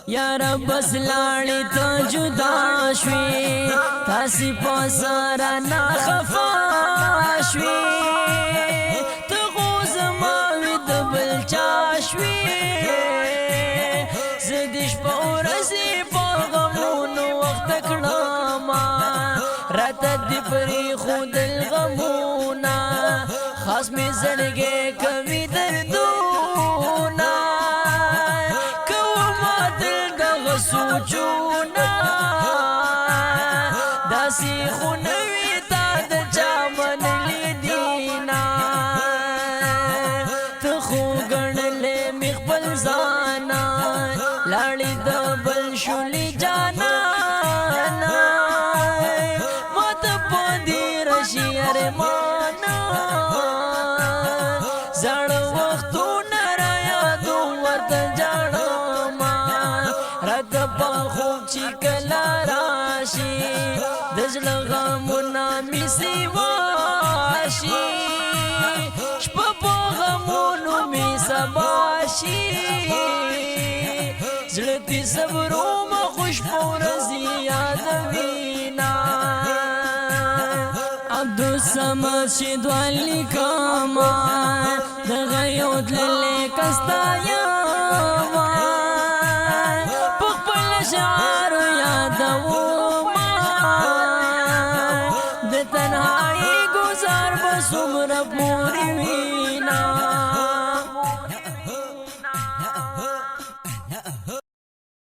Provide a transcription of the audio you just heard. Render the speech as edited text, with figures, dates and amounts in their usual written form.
یار بس لاړې ته جدا شوې تاسې په سره نه خفا شوې ته خو زما وې د بل چا شوې زه دې شپه ورځې په غمونو وخته کړمه راته دې پرېښودل غمونه خاص مې زړګی کوي دردونه سوچونا داسی خونوی تا د چا منلی دینا ته خو ګڼلې مې خپل ځانا لاړې د بل شولې جانانا ماته په دې راشي ارمانا زړه وختونه رایادو ورته جاړمه راته په خوب چې کله راشي د زړه غمونه مې سیوا شي شپه په غمونو مې سبا شي زړه دې صبرومه خو شپه ورځې یادوینه عبدالصمد شیدوال لیکمه دغه یو تللی کستا یمه شعارو یادوما د تنهایی گزار بسمر پوری وینا